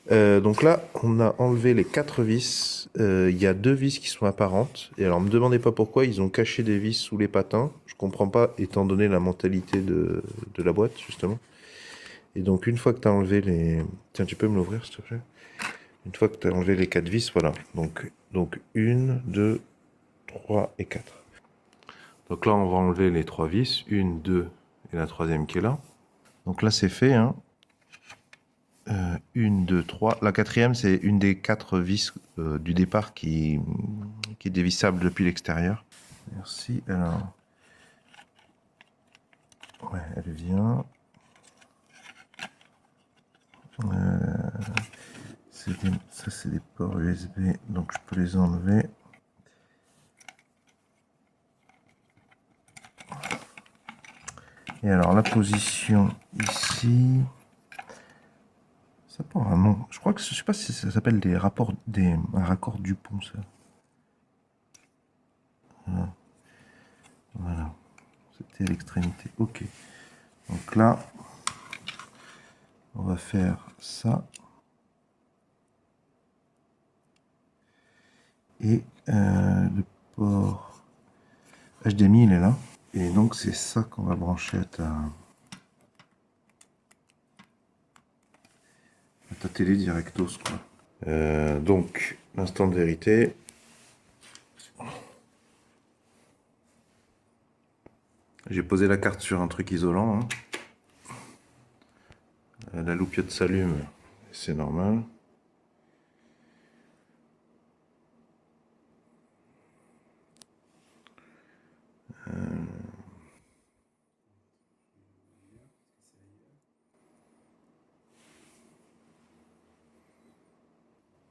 Donc là, on a enlevé les 4 vis. Il y a 2 vis qui sont apparentes. Et alors, me demandez pas pourquoi ils ont caché des vis sous les patins. Je comprends pas, étant donné la mentalité de la boîte, justement. Et donc, une fois que tu as enlevé les... Tiens, tu peux me l'ouvrir, s'il te plaît? Une fois que tu as enlevé les 4 vis, voilà. Donc 1, 2, 3 et 4. Donc là, on va enlever les 3 vis. 1, 2 et la troisième qui est là. Donc là, c'est fait, hein. 1, 2, 3. La quatrième, c'est une des 4 vis du départ qui est dévissable depuis l'extérieur. Merci. Alors, ouais, elle vient. Ça, c'est des ports USB, donc je peux les enlever. Et alors, la position ici. Ça porte un nom. Je crois que je sais pas si ça s'appelle un raccord Dupont, ça. Voilà. C'était l'extrémité. Ok. Donc là, on va faire ça. Et le port HDMI, il est là. Et donc, c'est ça qu'on va brancher à ta télé directos, quoi. Donc, l'instant de vérité. J'ai posé la carte sur un truc isolant, hein. La loupiote s'allume, c'est normal.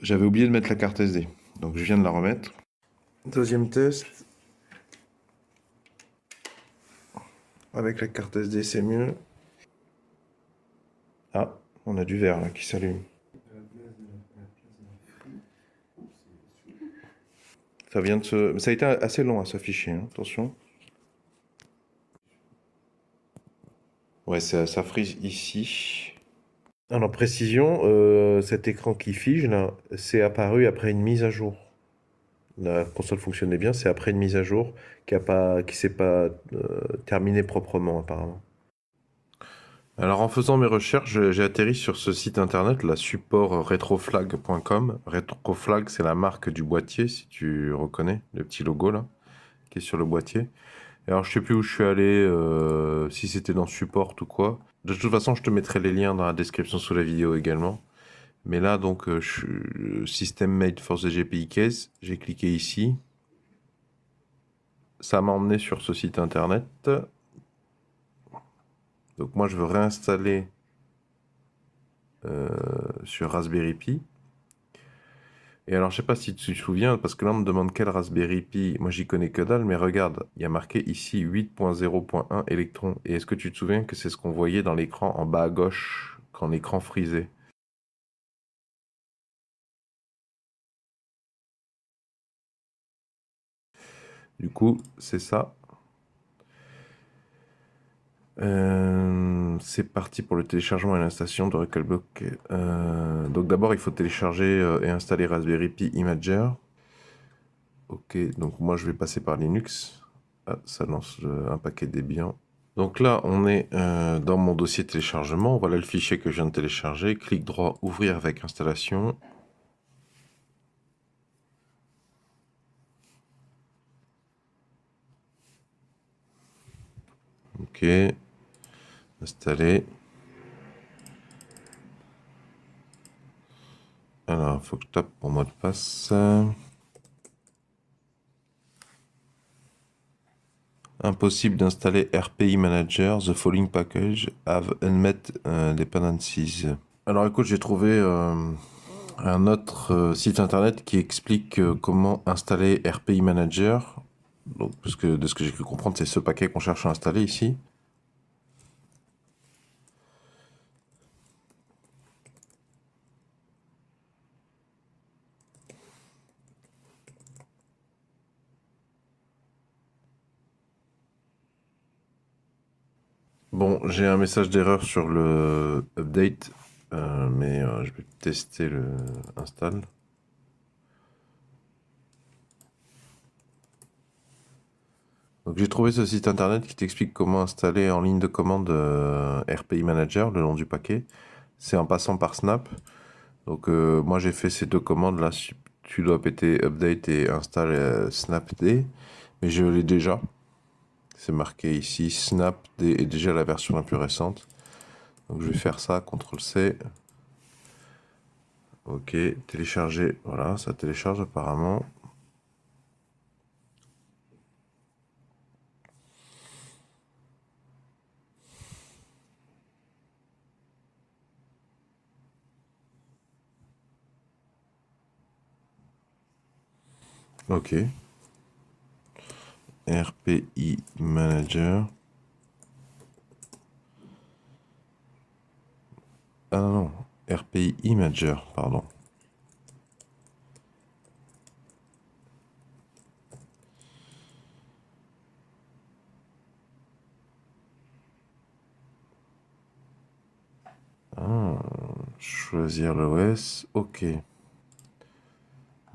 J'avais oublié de mettre la carte SD, donc je viens de la remettre. Deuxième test. Avec la carte SD, c'est mieux. Ah, on a du vert là qui s'allume. Ça vient de se... Ça a été assez long à s'afficher, hein. Attention. Ouais, ça frise ici. Alors, précision, cet écran qui fige là, c'est apparu après une mise à jour. La console fonctionnait bien, c'est après une mise à jour qui s'est pas terminée proprement apparemment. Alors en faisant mes recherches, j'ai atterri sur ce site internet, la support retroflag.com. Retroflag, c'est la marque du boîtier, si tu reconnais, le petit logo là, qui est sur le boîtier. Et alors je sais plus où je suis allé, si c'était dans support ou quoi. De toute façon, je te mettrai les liens dans la description sous la vidéo également. Mais là, donc, System Made for the GPI Case, j'ai cliqué ici. Ça m'a emmené sur ce site internet. Donc moi, je veux réinstaller sur Raspberry Pi. Et alors, je sais pas si tu te souviens, parce que là, on me demande quel Raspberry Pi. Moi, j'y connais que dalle, mais regarde, il y a marqué ici 8.0.1 électrons. Et est-ce que tu te souviens que c'est ce qu'on voyait dans l'écran en bas à gauche, quand l'écran frisait? Du coup, c'est ça. C'est parti pour le téléchargement et l'installation de Recalbook. Donc d'abord, il faut télécharger et installer Raspberry Pi Imager. Ok, donc moi je vais passer par Linux. Ah, ça lance un paquet Debian. Donc là, on est dans mon dossier téléchargement. Voilà le fichier que je viens de télécharger. Clic droit, ouvrir avec installation. Ok, installer. Alors, il faut que je tape mon mot de passe. Impossible d'installer RPI Manager. The following package have unmet dependencies. Alors écoute, j'ai trouvé un autre site internet qui explique comment installer RPI Manager. Donc, parce que de ce que j'ai pu comprendre, c'est ce paquet qu'on cherche à installer ici. Bon, j'ai un message d'erreur sur le update. mais je vais tester le install. Donc j'ai trouvé ce site internet qui t'explique comment installer en ligne de commande RPI Manager, le nom du paquet. C'est en passant par Snap. Donc moi j'ai fait ces deux commandes là, sudo apt update et install snapd, mais je l'ai déjà. C'est marqué ici snapd est déjà la version la plus récente. Donc je vais faire ça, CTRL C. Ok, télécharger, voilà, ça télécharge apparemment. Ok. RPI Manager. Ah non, RPI Imager, pardon. Ah, choisir l'OS, ok.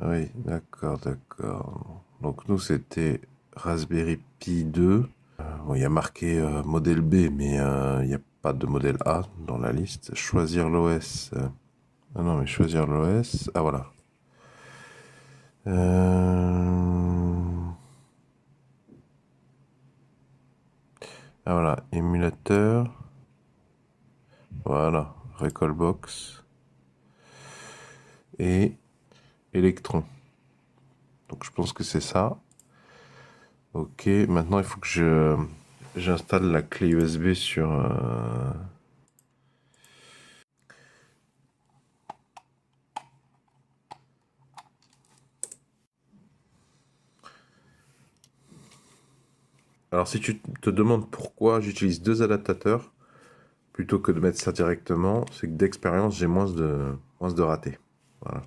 Oui, d'accord, d'accord. Donc nous c'était Raspberry Pi 2. Bon, il y a marqué modèle B, mais il n'y a pas de modèle A dans la liste. Choisir l'OS. Ah non, mais choisir l'OS. Ah voilà. Ah voilà, émulateur. Voilà, Recalbox. Et Electron. Donc je pense que c'est ça. Ok, maintenant il faut que j'installe la clé USB sur... Alors si tu te demandes pourquoi j'utilise deux adaptateurs plutôt que de mettre ça directement, c'est que d'expérience j'ai moins de ratés. Voilà.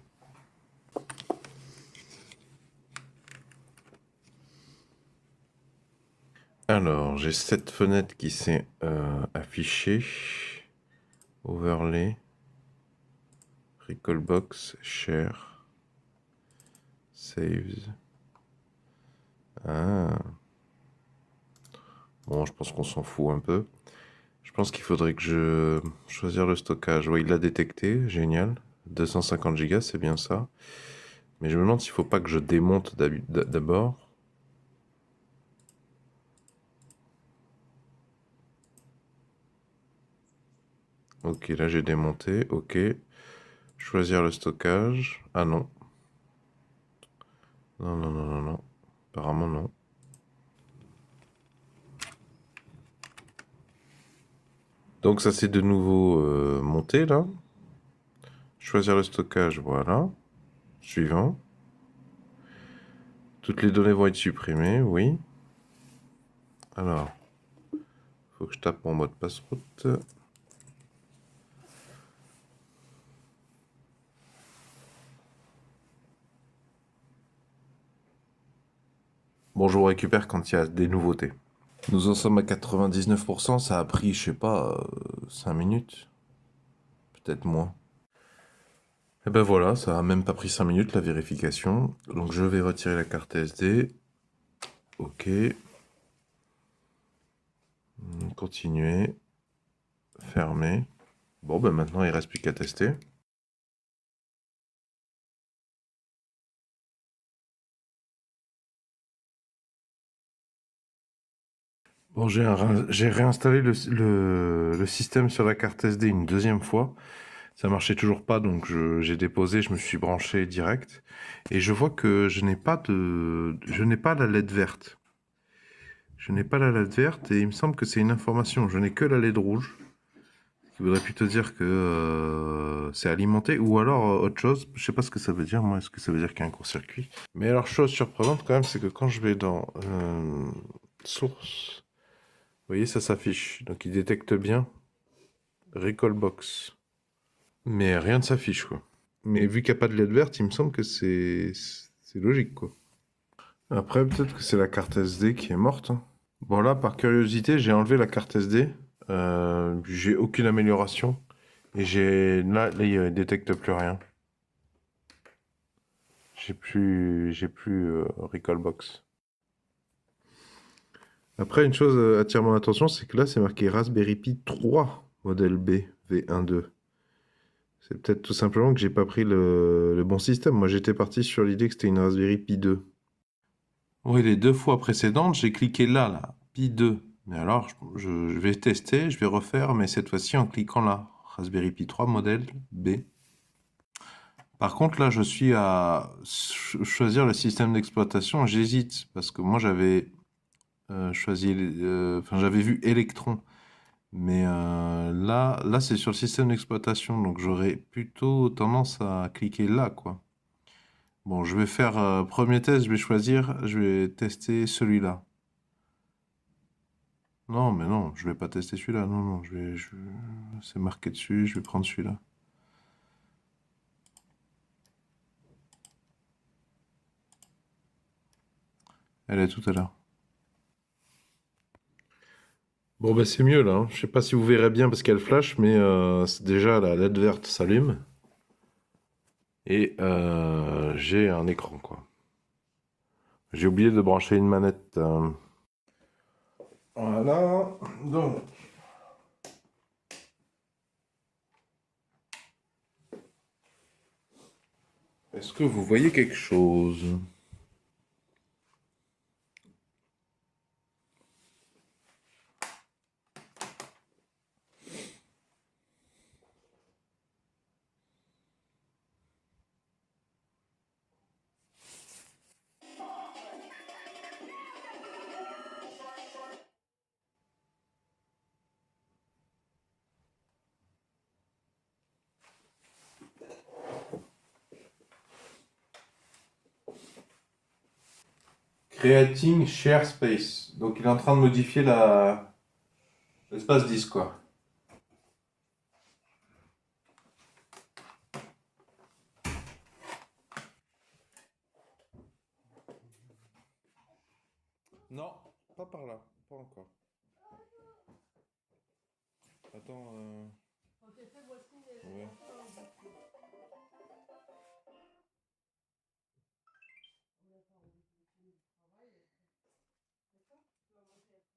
Alors j'ai cette fenêtre qui s'est affichée. Overlay. Recalbox. Share. Saves. Ah. Bon, je pense qu'on s'en fout un peu. Je pense qu'il faudrait que je choisisse le stockage. Oui, il l'a détecté, génial. 250 Go, c'est bien ça. Mais je me demande s'il ne faut pas que je démonte d'abord. Ok, là j'ai démonté, ok. Choisir le stockage. Ah non. Non, non, non, non, non. Apparemment non. Donc ça c'est de nouveau monté là. Choisir le stockage, voilà. Suivant. Toutes les données vont être supprimées, oui. Alors, faut que je tape mon mot de passe-route. Bon, je vous récupère quand il y a des nouveautés. Nous en sommes à 99%, ça a pris, je sais pas, 5 minutes. Peut-être moins. Et ben voilà, ça a même pas pris 5 minutes la vérification. Donc je vais retirer la carte SD. Ok. Continuer. Fermer. Bon, ben maintenant il reste plus qu'à tester. Bon, j'ai réinstallé le système sur la carte SD une deuxième fois. Ça marchait toujours pas, donc j'ai déposé, je me suis branché direct. Et je vois que je n'ai pas la LED verte. Je n'ai pas la LED verte et il me semble que c'est une information. Je n'ai que la LED rouge. Ce qui voudrait plutôt dire que c'est alimenté ou alors autre chose. Je sais pas ce que ça veut dire. Moi, est-ce que ça veut dire qu'il y a un court-circuit? Mais alors, chose surprenante quand même, c'est que quand je vais dans source, vous voyez, ça s'affiche. Donc, il détecte bien Recalbox. Mais rien ne s'affiche, quoi. Mais vu qu'il n'y a pas de LED verte, il me semble que c'est logique, quoi. Après, peut-être que c'est la carte SD qui est morte, hein. Bon, là, par curiosité, j'ai enlevé la carte SD. J'ai aucune amélioration. Et là, il détecte plus rien. J'ai plus Recalbox. Après, une chose attire mon attention, c'est que là, c'est marqué Raspberry Pi 3 modèle B V12. C'est peut-être tout simplement que j'ai pas pris le bon système. Moi, j'étais parti sur l'idée que c'était une Raspberry Pi 2. Oui, les 2 fois précédentes, j'ai cliqué là, Pi 2. Mais alors, je vais tester, je vais refaire, mais cette fois-ci en cliquant là. Raspberry Pi 3 modèle B. Par contre, là, je suis à choisir le système d'exploitation. J'hésite, parce que moi, j'avais choisi, enfin, j'avais vu Electron. Mais là c'est sur le système d'exploitation, donc j'aurais plutôt tendance à cliquer là, quoi. Bon, je vais faire premier test, je vais tester celui-là. Non, mais non, je vais pas tester celui-là. Non, non, c'est marqué dessus, je vais prendre celui-là. Elle est tout à l'heure. Bon, bah c'est mieux là, hein. Je sais pas si vous verrez bien parce qu'elle flash, mais déjà la LED verte s'allume. Et j'ai un écran, quoi. J'ai oublié de brancher une manette. Voilà, donc. Est-ce que vous voyez quelque chose? Creating Share Space. Donc il est en train de modifier l'espace disque, quoi. Non, pas par là, pas encore. Attends. Ouais.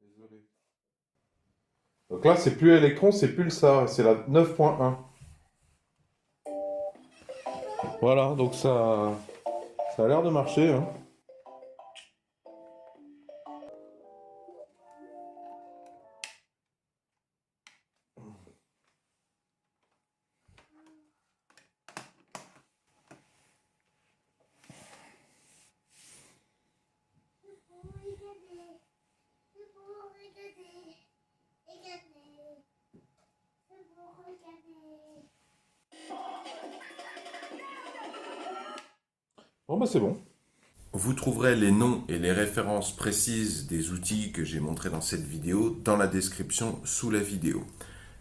Désolé. Donc là, c'est plus Electron, c'est Pulsar, c'est la 9.1. Voilà, donc ça a l'air de marcher, hein. Bon, bah c'est bon. Vous trouverez les noms et les références précises des outils que j'ai montrés dans cette vidéo dans la description sous la vidéo.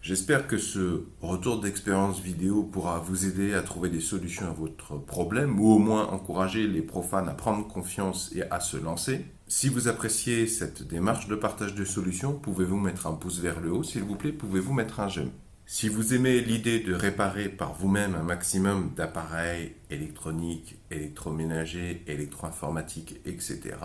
J'espère que ce retour d'expérience vidéo pourra vous aider à trouver des solutions à votre problème ou au moins encourager les profanes à prendre confiance et à se lancer. Si vous appréciez cette démarche de partage de solutions, pouvez-vous mettre un pouce vers le haut, s'il vous plaît, pouvez-vous mettre un j'aime. Si vous aimez l'idée de réparer par vous-même un maximum d'appareils électroniques, électroménagers, électro-informatiques, etc.,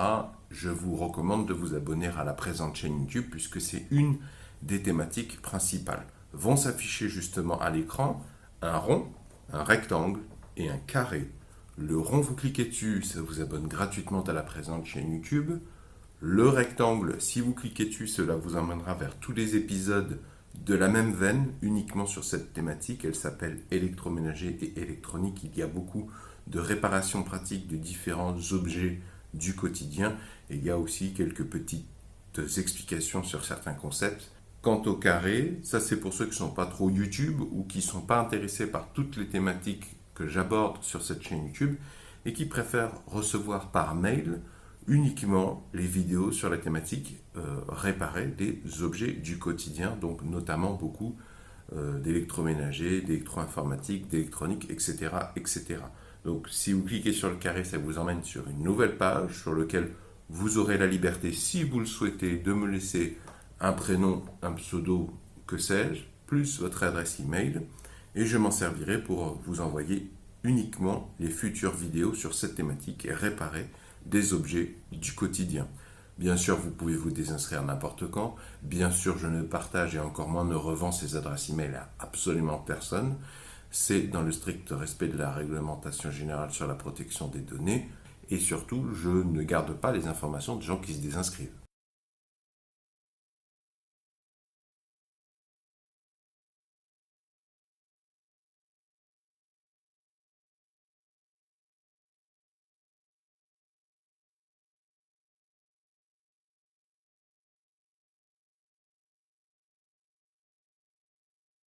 je vous recommande de vous abonner à la présente chaîne YouTube puisque c'est une des thématiques principales. Vont s'afficher justement à l'écran un rond, un rectangle et un carré. Le rond, vous cliquez dessus, ça vous abonne gratuitement à la présente chaîne YouTube. Le rectangle, si vous cliquez dessus, cela vous emmènera vers tous les épisodes de la même veine, uniquement sur cette thématique. Elle s'appelle électroménager et électronique. Il y a beaucoup de réparations pratiques de différents objets du quotidien. Et il y a aussi quelques petites explications sur certains concepts. Quant au carré, ça c'est pour ceux qui ne sont pas trop YouTube ou qui ne sont pas intéressés par toutes les thématiques que j'aborde sur cette chaîne YouTube et qui préfèrent recevoir par mail uniquement les vidéos sur la thématique réparer des objets du quotidien, donc notamment beaucoup d'électroménager, d'électro-informatique, d'électronique, etc., etc. Donc si vous cliquez sur le carré, ça vous emmène sur une nouvelle page sur laquelle vous aurez la liberté, si vous le souhaitez, de me laisser un prénom, un pseudo, que sais-je, plus votre adresse email. et je m'en servirai pour vous envoyer uniquement les futures vidéos sur cette thématique et réparer des objets du quotidien. Bien sûr, vous pouvez vous désinscrire n'importe quand. Bien sûr, je ne partage et encore moins ne revends ces adresses email à absolument personne. C'est dans le strict respect de la réglementation générale sur la protection des données. Et surtout, je ne garde pas les informations des gens qui se désinscrivent.